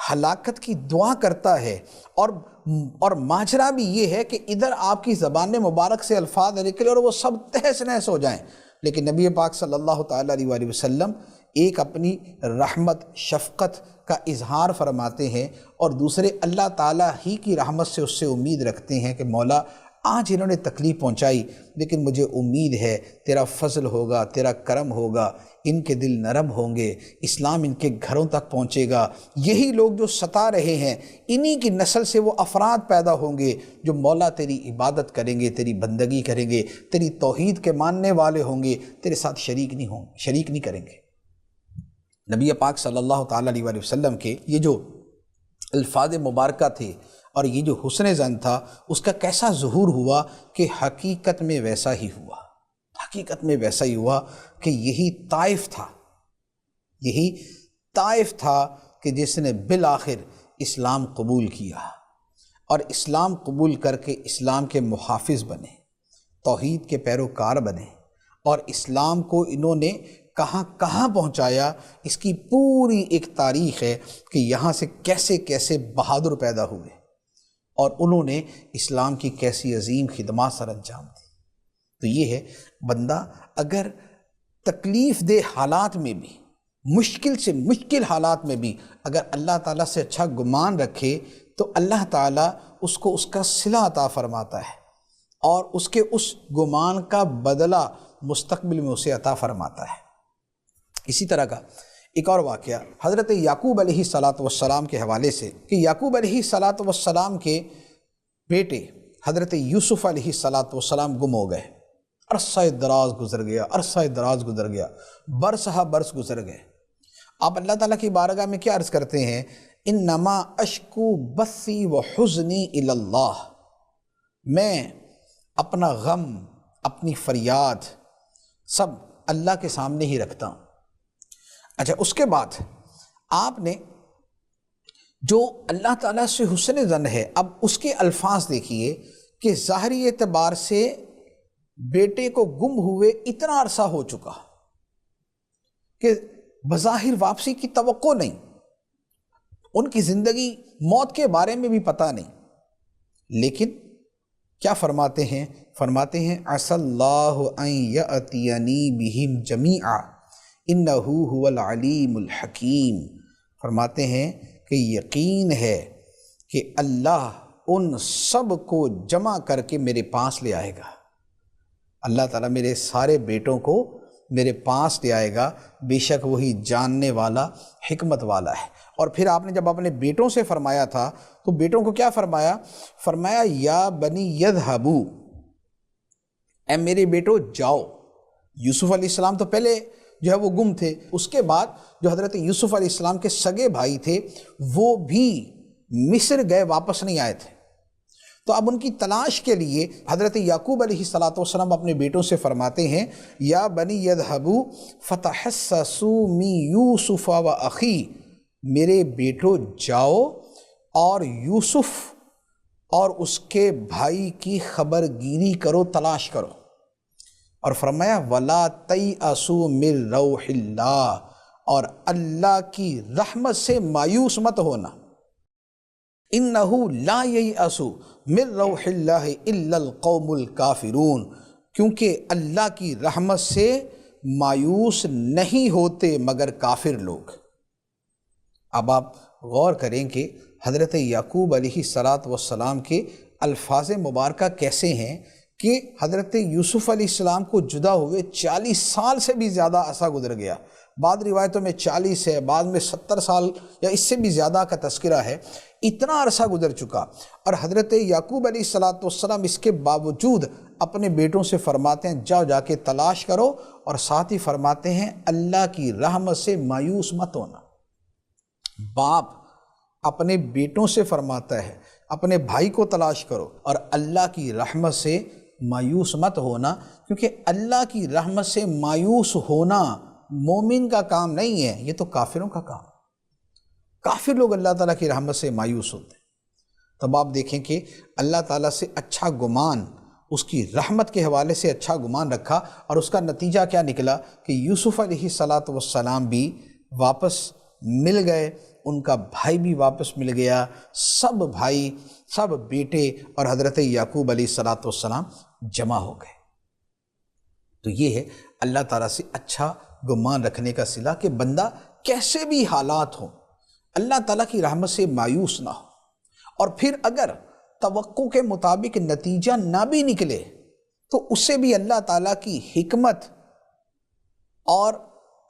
ہلاکت کی دعا کرتا ہے، اور ماجرا بھی یہ ہے کہ ادھر آپ کی زبان مبارک سے الفاظ نکلے اور وہ سب تہس نہس ہو جائیں، لیکن نبی پاک صلی اللہ تعالیٰ علیہ وآلہ وسلم ایک اپنی رحمت، شفقت کا اظہار فرماتے ہیں، اور دوسرے اللہ تعالیٰ ہی کی رحمت سے اس سے امید رکھتے ہیں کہ مولا آج انہوں نے تکلیف پہنچائی لیکن مجھے امید ہے تیرا فضل ہوگا، تیرا کرم ہوگا، ان کے دل نرم ہوں گے، اسلام ان کے گھروں تک پہنچے گا، یہی لوگ جو ستا رہے ہیں انہی کی نسل سے وہ افراد پیدا ہوں گے جو مولا تیری عبادت کریں گے، تیری بندگی کریں گے، تیری توحید کے ماننے والے ہوں گے، تیرے ساتھ شریک نہیں کریں گے۔ نبی پاک صلی اللہ تعالیٰ علیہ وآلہ وسلم کے یہ جو الفاظ مبارکہ تھے اور یہ جو حسن ظن تھا، اس کا کیسا ظہور ہوا کہ حقیقت میں ویسا ہی ہوا کہ یہی طائف تھا کہ جس نے بالآخر اسلام قبول کیا، اور اسلام قبول کر کے اسلام کے محافظ بنے، توحید کے پیروکار بنے، اور اسلام کو انہوں نے کہاں کہاں پہنچایا، اس کی پوری ایک تاریخ ہے کہ یہاں سے کیسے کیسے بہادر پیدا ہوئے اور انہوں نے اسلام کی کیسی عظیم خدمات سر انجام دی۔ تو یہ ہے بندہ اگر تکلیف دہ حالات میں بھی، مشکل سے مشکل حالات میں بھی اگر اللہ تعالیٰ سے اچھا گمان رکھے تو اللہ تعالیٰ اس کو اس کا صلہ عطا فرماتا ہے اور اس کے اس گمان کا بدلہ مستقبل میں اسے عطا فرماتا ہے۔ اسی طرح کا ایک اور واقعہ حضرت یعقوب علیہ السلام کے حوالے سے کہ یعقوب علیہ السلام کے بیٹے حضرت یوسف علیہ السلام گم ہو گئے، عرصہ دراز گزر گیا، برسہ برس گزر گئے۔ آپ اللہ تعالیٰ کی بارگاہ میں کیا عرض کرتے ہیں؟ انما اشکو بثی و حزنی الی اللہ، میں اپنا غم، اپنی فریاد سب اللہ کے سامنے ہی رکھتا ہوں۔ اچھا، اس کے بعد آپ نے جو اللہ تعالیٰ سے حسن ظن ہے، اب اس کے الفاظ دیکھیے کہ ظاہری اعتبار سے بیٹے کو گم ہوئے اتنا عرصہ ہو چکا کہ بظاہر واپسی کی توقع نہیں، ان کی زندگی موت کے بارے میں بھی پتہ نہیں، لیکن کیا فرماتے ہیں؟ عسى اللہ ان یأتینی بہم جمیعا انہ هو العلیم الحکیم۔ فرماتے ہیں کہ یقین ہے کہ اللہ ان سب کو جمع کر کے میرے پاس لے آئے گا، اللہ تعالیٰ میرے سارے بیٹوں کو میرے پاس لے آئے گا، بے شک وہی جاننے والا، حکمت والا ہے۔ اور پھر آپ نے جب اپنے بیٹوں سے فرمایا تھا تو بیٹوں کو کیا فرمایا یا بنی یذہبوا، اے میرے بیٹو جاؤ۔ یوسف علیہ السلام تو پہلے جو ہے وہ گم تھے، اس کے بعد جو حضرت یوسف علیہ السلام کے سگے بھائی تھے وہ بھی مصر گئے، واپس نہیں آئے تھے، تو اب ان کی تلاش کے لیے حضرت یعقوب علیہ السلام اپنے بیٹوں سے فرماتے ہیں یا بنی یذہبوا فتحسسوا من یوسف و اخی، میرے بیٹو جاؤ اور یوسف اور اس کے بھائی کی خبر گیری کرو، تلاش کرو۔ اور فرمایا وَلَا تَيْأَسُوا مِن رَوْحِ اللَّهِ، اور اللہ کی رحمت سے مایوس مت ہونا۔ انہ لا ییأس من روح اللہ الا القوم الکافرون، کیونکہ اللہ کی رحمت سے مایوس نہیں ہوتے مگر کافر لوگ۔ اب آپ غور کریں کہ حضرت یعقوب علیہ السلام کے الفاظ مبارکہ کیسے ہیں کہ حضرت یوسف علیہ السلام کو جدا ہوئے 40 سال سے بھی زیادہ عرصہ گزر گیا، بعض روایتوں میں 40 ہے، بعض میں 70 سال یا اس سے بھی زیادہ کا تذکرہ ہے، اتنا عرصہ گزر چکا، اور حضرت یعقوب علیہ السلام اس کے باوجود اپنے بیٹوں سے فرماتے ہیں جاؤ جا کے تلاش کرو، اور ساتھ ہی فرماتے ہیں اللہ کی رحمت سے مایوس مت ہونا۔ باپ اپنے بیٹوں سے فرماتا ہے اپنے بھائی کو تلاش کرو اور اللہ کی رحمت سے مایوس مت ہونا، کیونکہ اللہ کی رحمت سے مایوس ہونا مومن کا کام نہیں ہے، یہ تو کافروں کا کام ہے۔ کافر لوگ اللہ تعالیٰ کی رحمت سے مایوس ہوتے ہیں۔ تب آپ دیکھیں کہ اللہ تعالیٰ سے اچھا گمان، اس کی رحمت کے حوالے سے اچھا گمان رکھا، اور اس کا نتیجہ کیا نکلا کہ یوسف علیہ السلام بھی واپس مل گئے، ان کا بھائی بھی واپس مل گیا، سب بھائی، سب بیٹے اور حضرت یعقوب علیہ السلام جمع ہو گئے۔ تو یہ ہے اللہ تعالیٰ سے اچھا گمان رکھنے کا صلہ کہ بندہ کیسے بھی حالات ہوں اللہ تعالیٰ کی رحمت سے مایوس نہ ہو، اور پھر اگر توقع کے مطابق نتیجہ نہ بھی نکلے تو اسے بھی اللہ تعالیٰ کی حکمت اور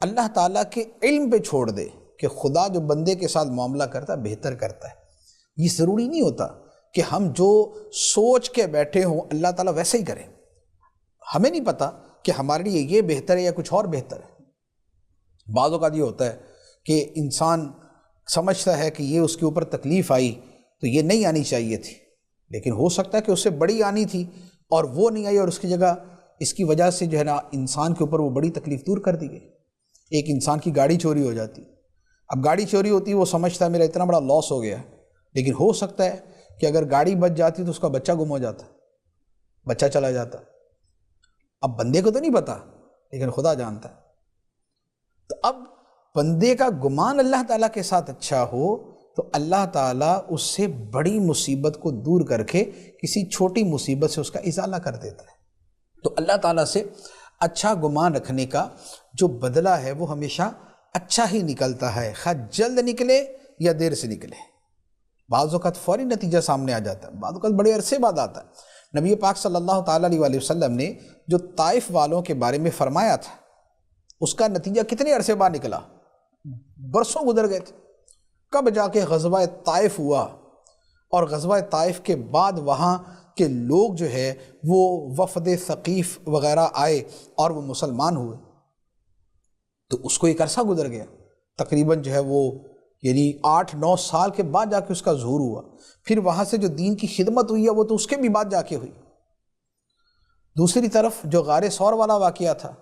اللہ تعالیٰ کے علم پہ چھوڑ دے کہ خدا جو بندے کے ساتھ معاملہ کرتا ہے بہتر کرتا ہے۔ یہ ضروری نہیں ہوتا کہ ہم جو سوچ کے بیٹھے ہوں اللہ تعالیٰ ویسے ہی کرے، ہمیں نہیں پتہ کہ ہمارے لیے یہ بہتر ہے یا کچھ اور بہتر ہے۔ بعض اوقات یہ ہوتا ہے کہ انسان سمجھتا ہے کہ یہ اس کے اوپر تکلیف آئی تو یہ نہیں آنی چاہیے تھی، لیکن ہو سکتا ہے کہ اس سے بڑی آنی تھی اور وہ نہیں آئی، اور اس کی جگہ اس کی وجہ سے جو ہے نا انسان کے اوپر وہ بڑی تکلیف دور کر دی گئی۔ ایک انسان کی گاڑی چوری ہو جاتی، اب گاڑی چوری ہوتی ہے وہ سمجھتا ہے میرا اتنا بڑا لاس ہو گیا، لیکن ہو سکتا ہے کہ اگر گاڑی بچ جاتی تو اس کا بچہ گم ہو جاتا، بچہ چلا جاتا۔ اب بندے کو تو نہیں پتا لیکن خدا جانتا ہے۔ تو اب بندے کا گمان اللہ تعالیٰ کے ساتھ اچھا ہو تو اللہ تعالیٰ اس سے بڑی مصیبت کو دور کر کے کسی چھوٹی مصیبت سے اس کا ازالہ کر دیتا ہے۔ تو اللہ تعالیٰ سے اچھا گمان رکھنے کا جو بدلہ ہے وہ ہمیشہ اچھا ہی نکلتا ہے، خواہ جلد نکلے یا دیر سے نکلے۔ بعض اوقات فوری نتیجہ سامنے آ جاتا ہے، بعض اوقات بڑے عرصے بعد آتا ہے۔ نبی پاک صلی اللہ تعالیٰ علیہ وسلم نے جو طائف والوں کے بارے میں فرمایا تھا اس کا نتیجہ کتنے عرصے بعد نکلا؟ برسوں گزر گئے تھے، کب جا کے غزوہ طائف ہوا، اور غزوہ طائف کے بعد وہاں کے لوگ جو ہے وہ وفد ثقیف وغیرہ آئے اور وہ مسلمان ہوئے، تو اس کو ایک عرصہ گزر گیا، تقریباً جو ہے وہ یعنی 8-9 سال کے بعد جا کے اس کا ظہور ہوا۔ پھر وہاں سے جو دین کی خدمت ہوئی ہے وہ تو اس کے بھی بعد جا کے ہوئی۔ دوسری طرف جو غار ثور والا واقعہ تھا،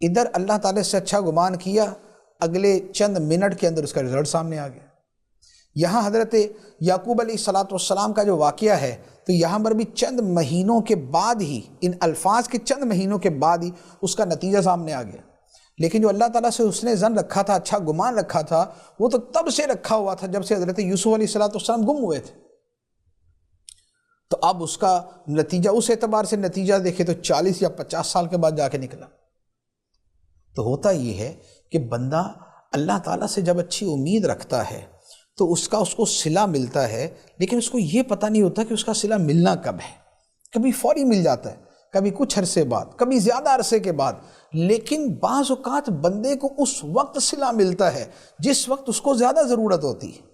ادھر اللہ تعالیٰ سے اچھا گمان کیا، اگلے چند منٹ کے اندر اس کا رزلٹ سامنے آ گیا۔ یہاں حضرت یعقوب علیہ السلام کا جو واقعہ ہے تو یہاں پر بھی چند مہینوں کے بعد ہی، ان الفاظ کے چند مہینوں کے بعد ہی اس کا نتیجہ سامنے آ گیا، لیکن جو اللہ تعالیٰ سے اس نے ظن رکھا تھا، اچھا گمان رکھا تھا، وہ تو تب سے رکھا ہوا تھا جب سے حضرت یوسف علیہ السلام گم ہوئے تھے۔ تو اب اس کا نتیجہ، اس اعتبار سے نتیجہ دیکھے تو 40 یا 50 سال کے بعد جا کے نکلا۔ تو ہوتا یہ ہے کہ بندہ اللہ تعالیٰ سے جب اچھی امید رکھتا ہے تو اس کو صلہ ملتا ہے، لیکن اس کو یہ پتہ نہیں ہوتا کہ اس کا صلہ ملنا کب ہے۔ کبھی فوری مل جاتا ہے، کبھی کچھ عرصے بعد، کبھی زیادہ عرصے کے بعد، لیکن بعض اوقات بندے کو اس وقت صلہ ملتا ہے جس وقت اس کو زیادہ ضرورت ہوتی ہے۔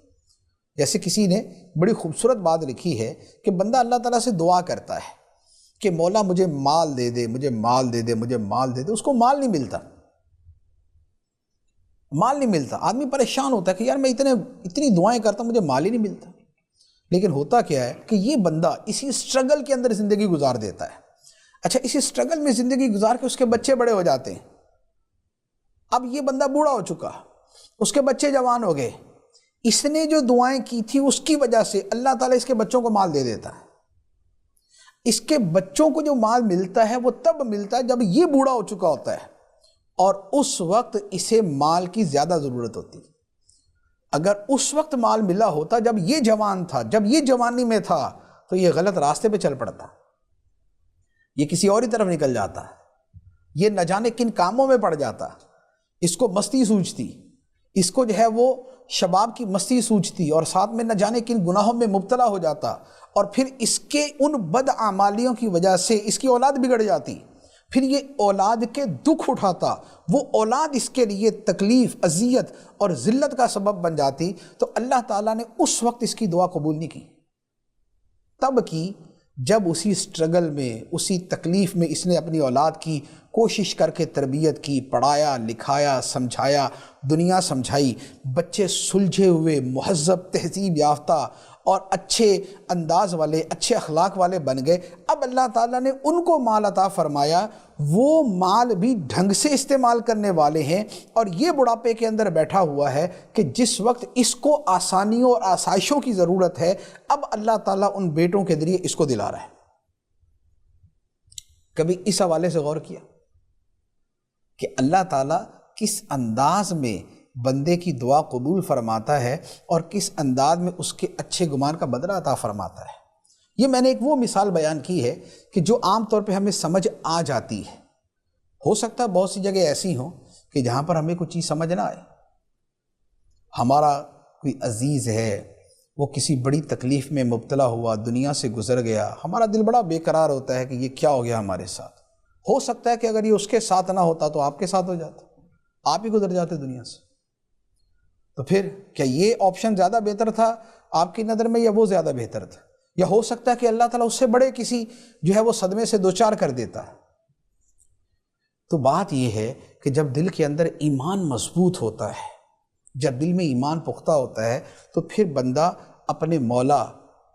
جیسے کسی نے بڑی خوبصورت بات لکھی ہے کہ بندہ اللہ تعالیٰ سے دعا کرتا ہے کہ مولا مجھے مال دے دے، مجھے مال دے دے، مجھے مال دے دے، اس کو مال نہیں ملتا، مال نہیں ملتا۔ آدمی پریشان ہوتا ہے کہ یار میں اتنی دعائیں کرتا ہوں، مجھے مال ہی نہیں ملتا۔ لیکن ہوتا کیا ہے کہ یہ بندہ اسی سٹرگل کے اندر زندگی گزار دیتا ہے۔ اچھا، اسی سٹرگل میں زندگی گزار کے اس کے بچے بڑے ہو جاتے ہیں، اب یہ بندہ بوڑھا ہو چکا، اس کے بچے جوان ہو گئے، اس نے جو دعائیں کی تھی اس کی وجہ سے اللہ تعالیٰ اس کے بچوں کو مال دے دیتا ہے۔ اس کے بچوں کو جو مال ملتا ہے وہ تب ملتا ہے جب یہ بوڑھا ہو چکا ہوتا ہے، اور اس وقت اسے مال کی زیادہ ضرورت ہوتی ہے۔ اگر اس وقت مال ملا ہوتا جب یہ جوان تھا، جب یہ جوانی میں تھا، تو یہ غلط راستے پہ چل پڑتا، یہ کسی اور ہی طرف نکل جاتا، یہ نہ جانے کن کاموں میں پڑ جاتا، اس کو مستی سوچتی، اس کو جو ہے وہ شباب کی مستی سوچتی، اور ساتھ میں نہ جانے کن گناہوں میں مبتلا ہو جاتا، اور پھر اس کے ان بد اعمالیوں کی وجہ سے اس کی اولاد بگڑ جاتی، پھر یہ اولاد کے دکھ اٹھاتا، وہ اولاد اس کے لیے تکلیف، اذیت اور ذلت کا سبب بن جاتی، تو اللہ تعالیٰ نے اس وقت اس کی دعا قبول نہیں کی، تب کی جب اسی سٹرگل میں، اسی تکلیف میں اس نے اپنی اولاد کی کوشش کر کے تربیت کی، پڑھایا، لکھایا، سمجھایا، دنیا سمجھائی، بچے سلجھے ہوئے، مہذب، تہذیب یافتہ اور اچھے انداز والے، اچھے اخلاق والے بن گئے۔ اب اللہ تعالیٰ نے ان کو مال عطا فرمایا، وہ مال بھی ڈھنگ سے استعمال کرنے والے ہیں، اور یہ بڑھاپے کے اندر بیٹھا ہوا ہے کہ جس وقت اس کو آسانیوں اور آسائشوں کی ضرورت ہے، اب اللہ تعالیٰ ان بیٹوں کے ذریعے اس کو دلا رہا ہے۔ کبھی اس حوالے سے غور کیا کہ اللہ تعالیٰ کس انداز میں بندے کی دعا قبول فرماتا ہے اور کس انداز میں اس کے اچھے گمان کا بدلہ عطا فرماتا ہے؟ یہ میں نے ایک وہ مثال بیان کی ہے کہ جو عام طور پہ ہمیں سمجھ آ جاتی ہے۔ ہو سکتا ہے بہت سی جگہ ایسی ہوں کہ جہاں پر ہمیں کوئی چیز سمجھ نہ آئے، ہمارا کوئی عزیز ہے، وہ کسی بڑی تکلیف میں مبتلا ہوا، دنیا سے گزر گیا، ہمارا دل بڑا بے قرار ہوتا ہے کہ یہ کیا ہو گیا ہمارے ساتھ۔ ہو سکتا ہے کہ اگر یہ اس کے ساتھ نہ ہوتا تو آپ کے ساتھ ہو جاتا، آپ ہی گزر جاتے دنیا سے۔ تو پھر کیا یہ آپشن زیادہ بہتر تھا آپ کی نظر میں، یا وہ زیادہ بہتر تھا؟ یا ہو سکتا ہے کہ اللہ تعالیٰ اس سے بڑے کسی جو ہے وہ صدمے سے دوچار کر دیتا ہے۔ تو بات یہ ہے کہ جب دل کے اندر ایمان مضبوط ہوتا ہے، جب دل میں ایمان پختہ ہوتا ہے، تو پھر بندہ اپنے مولا،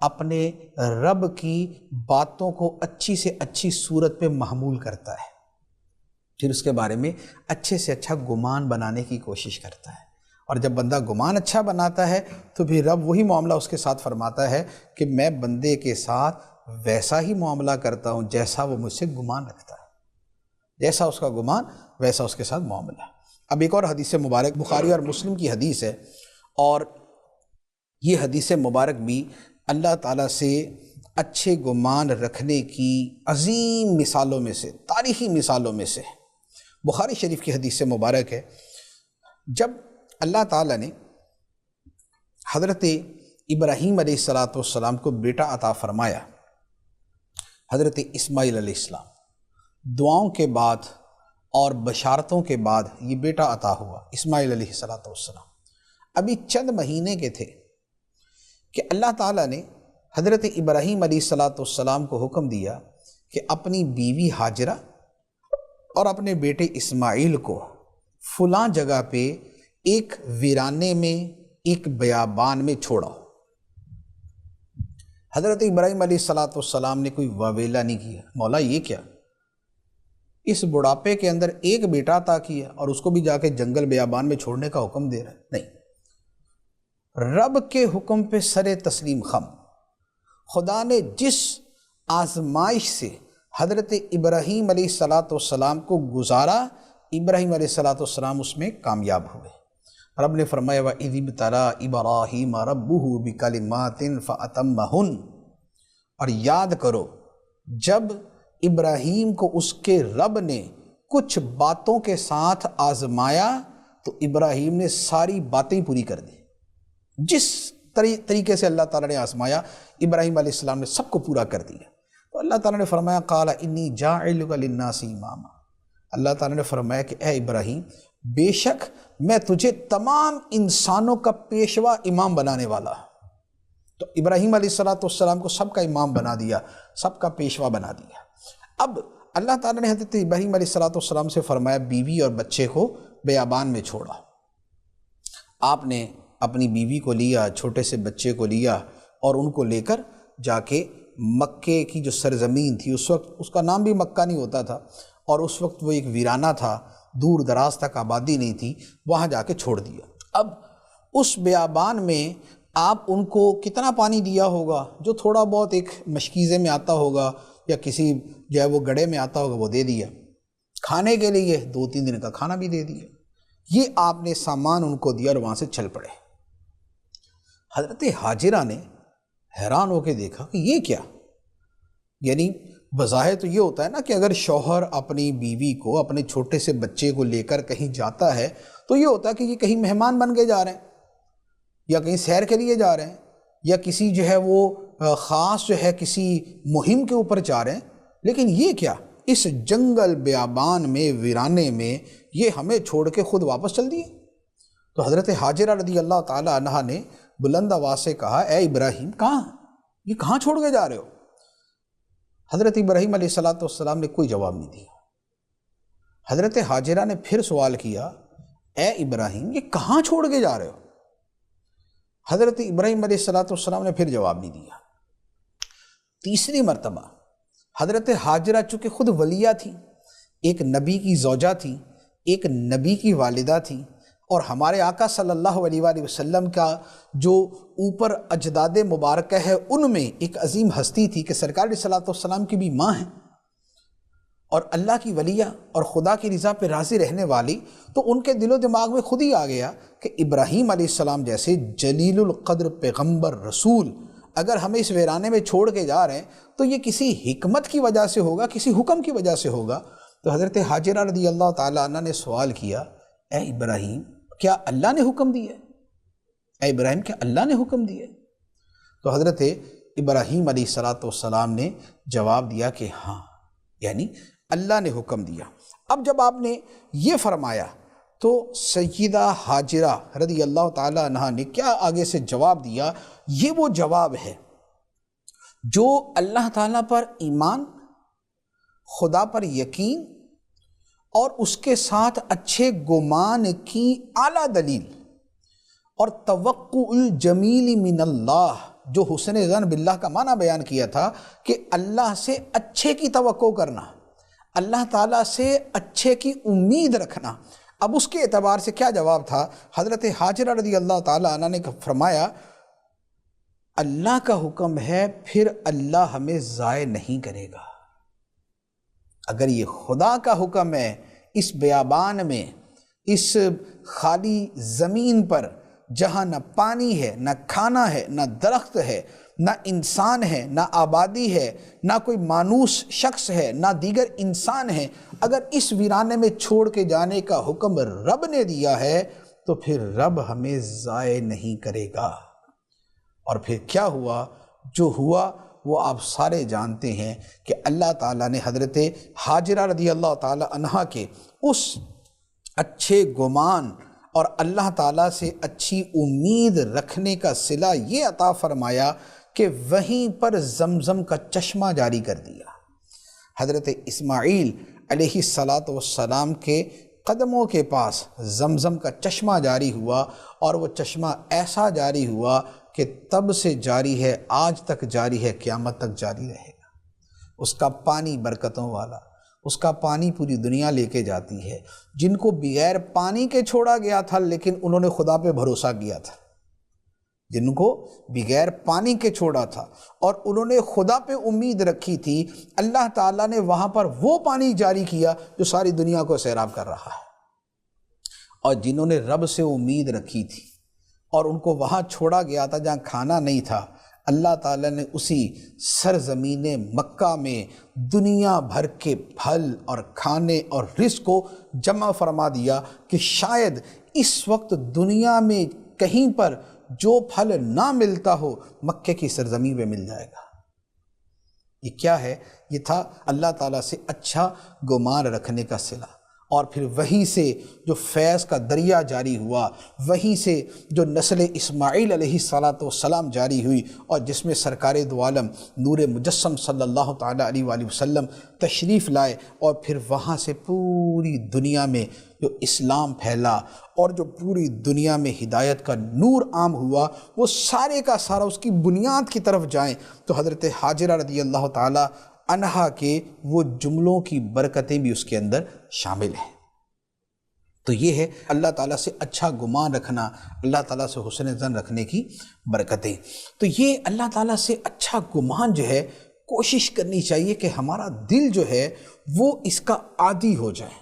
اپنے رب کی باتوں کو اچھی سے اچھی صورت پہ محمول کرتا ہے، پھر اس کے بارے میں اچھے سے اچھا گمان بنانے کی کوشش کرتا ہے، اور جب بندہ گمان اچھا بناتا ہے تو پھر رب وہی معاملہ اس کے ساتھ فرماتا ہے کہ میں بندے کے ساتھ ویسا ہی معاملہ کرتا ہوں جیسا وہ مجھ سے گمان رکھتا ہے، جیسا اس کا گمان ویسا اس کے ساتھ معاملہ۔ اب ایک اور حدیث مبارک بخاری اور مسلم کی حدیث ہے، اور یہ حدیث مبارک بھی اللہ تعالیٰ سے اچھے گمان رکھنے کی عظیم مثالوں میں سے، تاریخی مثالوں میں سے بخاری شریف کی حدیث مبارک ہے۔ جب اللہ تعالیٰ نے حضرت ابراہیم علیہ السلام کو بیٹا عطا فرمایا، حضرت اسماعیل علیہ السلام، دعاؤں کے بعد اور بشارتوں کے بعد یہ بیٹا عطا ہوا اسماعیل علیہ السلام۔ ابھی چند مہینے کے تھے کہ اللہ تعالیٰ نے حضرت ابراہیم علیہ السلام کو حکم دیا کہ اپنی بیوی ہاجرہ اور اپنے بیٹے اسماعیل کو فلاں جگہ پہ ایک ویرانے میں، ایک بیابان میں چھوڑا۔ حضرت ابراہیم علیہ السلام نے کوئی واویلا نہیں کیا، مولا یہ کیا، اس بڑھاپے کے اندر ایک بیٹا عطا کیا اور اس کو بھی جا کے جنگل بیابان میں چھوڑنے کا حکم دے رہا ہے؟ نہیں، رب کے حکم پہ سر تسلیم خم۔ خدا نے جس آزمائش سے حضرت ابراہیم علیہ السلام کو گزارا، ابراہیم علیہ السلام اس میں کامیاب ہوئے۔ رب نے فرمایا وَإِذِ ابْتَلَىٰ إِبْرَاهِيمَ رَبُّهُ بِكَلِمَاتٍ فَأَتَمَّهُنَّ، اور یاد کرو جب ابراہیم کو اس کے رب نے کچھ باتوں کے ساتھ آزمایا تو ابراہیم نے ساری باتیں پوری کر دی۔ جس طریقے سے اللہ تعالیٰ نے آزمایا، ابراہیم علیہ السلام نے سب کو پورا کر دیا۔ تو اللہ تعالیٰ نے فرمایا قال انی جاعلک للناس اماما، اللہ تعالیٰ نے فرمایا کہ اے ابراہیم، بے شک میں تجھے تمام انسانوں کا پیشوا امام بنانے والا ہوں۔ تو ابراہیم علیہ السلام کو سب کا امام بنا دیا، سب کا پیشوا بنا دیا۔ اب اللہ تعالیٰ نے حضرت ابراہیم علیہ السلام سے فرمایا بیوی اور بچے کو بیابان میں چھوڑا۔ آپ نے اپنی بیوی کو لیا، چھوٹے سے بچے کو لیا، اور ان کو لے کر جا کے مکے کی جو سرزمین تھی، اس وقت اس کا نام بھی مکہ نہیں ہوتا تھا، اور اس وقت وہ ایک ویرانہ تھا، دور دراز تک آبادی نہیں تھی، وہاں جا کے چھوڑ دیا۔ اب اس بیابان میں آپ ان کو کتنا پانی دیا ہوگا؟ جو تھوڑا بہت ایک مشکیزے میں آتا ہوگا یا کسی جو ہے وہ گڑھے میں آتا ہوگا وہ دے دیا، کھانے کے لیے 2-3 دن کا کھانا بھی دے دیا۔ یہ آپ نے سامان ان کو دیا اور وہاں سے چل پڑے۔ حضرت حاجرہ نے حیران ہو کے دیکھا کہ یہ کیا، یعنی بظاہر تو یہ ہوتا ہے نا کہ اگر شوہر اپنی بیوی کو، اپنے چھوٹے سے بچے کو لے کر کہیں جاتا ہے تو یہ ہوتا ہے کہ یہ کہیں مہمان بن کے جا رہے ہیں، یا کہیں سیر کے لیے جا رہے ہیں، یا کسی جو ہے وہ خاص جو ہے کسی مہم کے اوپر جا رہے ہیں. لیکن یہ کیا، اس جنگل بیابان میں، ویرانے میں یہ ہمیں چھوڑ کے خود واپس چل دیے. تو حضرت حاجرہ رضی اللہ تعالی عنہا نے بلند آواز سے کہا، اے ابراہیم، کہاں، یہ کہاں چھوڑ کے جا رہے ہو؟ حضرت ابراہیم علیہ السلام نے کوئی جواب نہیں دیا. حضرت حاجرہ نے پھر سوال کیا، اے ابراہیم، یہ کہاں چھوڑ کے جا رہے ہو؟ حضرت ابراہیم علیہ السلام نے پھر جواب نہیں دیا. تیسری مرتبہ حضرت حاجرہ چونکہ خود ولیہ تھی، ایک نبی کی زوجہ تھی، ایک نبی کی والدہ تھی، اور ہمارے آقا صلی اللہ علیہ وآلہ وسلم کا جو اوپر اجداد مبارکہ ہے ان میں ایک عظیم ہستی تھی کہ سرکار علیہ السلام کی بھی ماں ہیں اور اللہ کی ولیہ اور خدا کی رضا پہ راضی رہنے والی. تو ان کے دل و دماغ میں خود ہی آ گیا کہ ابراہیم علیہ السلام جیسے جلیل القدر پیغمبر رسول اگر ہمیں اس ویرانے میں چھوڑ کے جا رہے ہیں تو یہ کسی حکمت کی وجہ سے ہوگا، کسی حکم کی وجہ سے ہوگا. تو حضرت حاجرہ رضی اللہ تعالیٰ عنہ نے سوال کیا، اے ابراہیم، کیا اللہ نے حکم دیا؟ اے ابراہیم، کیا اللہ نے حکم دیا؟ تو حضرت ابراہیم علیہ السلام نے جواب دیا کہ ہاں، یعنی اللہ نے حکم دیا. اب جب آپ نے یہ فرمایا تو سیدہ حاجرہ رضی اللہ تعالیٰ عنہ نے کیا آگے سے جواب دیا؟ یہ وہ جواب ہے جو اللہ تعالیٰ پر ایمان، خدا پر یقین اور اس کے ساتھ اچھے گمان کی اعلیٰ دلیل، اور توقع الجمیل من اللہ، جو حسن ظن باللہ کا معنی بیان کیا تھا کہ اللہ سے اچھے کی توقع کرنا، اللہ تعالیٰ سے اچھے کی امید رکھنا. اب اس کے اعتبار سے کیا جواب تھا؟ حضرت حاجرہ رضی اللہ تعالیٰ عنہ نے فرمایا، اللہ کا حکم ہے، پھر اللہ ہمیں ضائع نہیں کرے گا. اگر یہ خدا کا حکم ہے، اس بیابان میں، اس خالی زمین پر جہاں نہ پانی ہے، نہ کھانا ہے، نہ درخت ہے، نہ انسان ہے، نہ آبادی ہے، نہ کوئی مانوس شخص ہے، نہ دیگر انسان ہے، اگر اس ویرانے میں چھوڑ کے جانے کا حکم رب نے دیا ہے تو پھر رب ہمیں ضائع نہیں کرے گا. اور پھر کیا ہوا؟ جو ہوا وہ آپ سارے جانتے ہیں کہ اللہ تعالیٰ نے حضرت حاجرہ رضی اللہ تعالیٰ عنہا کے اس اچھے گمان اور اللہ تعالیٰ سے اچھی امید رکھنے کا صلہ یہ عطا فرمایا کہ وہیں پر زمزم کا چشمہ جاری کر دیا. حضرت اسماعیل علیہ السلام کے قدموں کے پاس زمزم کا چشمہ جاری ہوا، اور وہ چشمہ ایسا جاری ہوا کہ تب سے جاری ہے، آج تک جاری ہے، قیامت تک جاری رہے گا. اس کا پانی برکتوں والا، اس کا پانی پوری دنیا لے کے جاتی ہے. جن کو بغیر پانی کے چھوڑا گیا تھا لیکن انہوں نے خدا پہ بھروسہ کیا تھا، جن کو بغیر پانی کے چھوڑا تھا اور انہوں نے خدا پہ امید رکھی تھی، اللہ تعالیٰ نے وہاں پر وہ پانی جاری کیا جو ساری دنیا کو سیراب کر رہا ہے. اور جنہوں نے رب سے امید رکھی تھی اور ان کو وہاں چھوڑا گیا تھا جہاں کھانا نہیں تھا، اللہ تعالیٰ نے اسی سرزمین مکہ میں دنیا بھر کے پھل اور کھانے اور رزق کو جمع فرما دیا کہ شاید اس وقت دنیا میں کہیں پر جو پھل نہ ملتا ہو مکے کی سرزمین پہ مل جائے گا. یہ کیا ہے؟ یہ تھا اللہ تعالیٰ سے اچھا گمان رکھنے کا صلہ. اور پھر وہیں سے جو فیض کا دریا جاری ہوا، وہیں سے جو نسل اسماعیل علیہ السلام جاری ہوئی، اور جس میں سرکار دو عالم نور مجسم صلی اللہ تعالیٰ علیہ وآلہ وسلم تشریف لائے، اور پھر وہاں سے پوری دنیا میں جو اسلام پھیلا اور جو پوری دنیا میں ہدایت کا نور عام ہوا، وہ سارے کا سارا اس کی بنیاد کی طرف جائیں تو حضرت حاجرہ رضی اللہ تعالیٰ عنہا کے وہ جملوں کی برکتیں بھی اس کے اندر شامل ہیں. تو یہ ہے اللہ تعالیٰ سے اچھا گمان رکھنا، اللہ تعالیٰ سے حسن ظن رکھنے کی برکتیں. تو یہ اللہ تعالیٰ سے اچھا گمان جو ہے کوشش کرنی چاہیے کہ ہمارا دل جو ہے وہ اس کا عادی ہو جائے،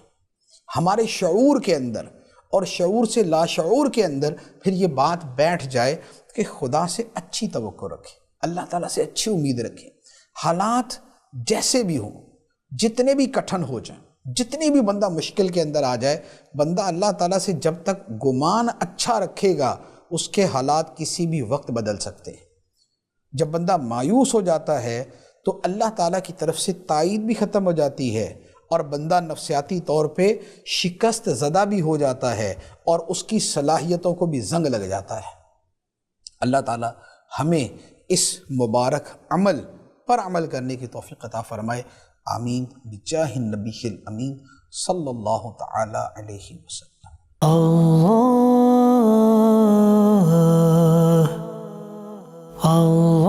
ہمارے شعور کے اندر اور شعور سے لاشعور کے اندر پھر یہ بات بیٹھ جائے کہ خدا سے اچھی توقع رکھیں، اللہ تعالیٰ سے اچھی امید رکھیں، حالات جیسے بھی ہوں، جتنے بھی کٹھن ہو جائیں، جتنی بھی بندہ مشکل کے اندر آ جائے، بندہ اللہ تعالیٰ سے جب تک گمان اچھا رکھے گا اس کے حالات کسی بھی وقت بدل سکتے ہیں۔ جب بندہ مایوس ہو جاتا ہے تو اللہ تعالیٰ کی طرف سے تائید بھی ختم ہو جاتی ہے اور بندہ نفسیاتی طور پہ شکست زدہ بھی ہو جاتا ہے اور اس کی صلاحیتوں کو بھی زنگ لگ جاتا ہے۔ اللہ تعالیٰ ہمیں اس مبارک عمل پر عمل کرنے کی توفیق عطا فرمائے، آمین، بجاہ النبی الامین صلی اللہ تعالی علیہ وسلم۔ اللہ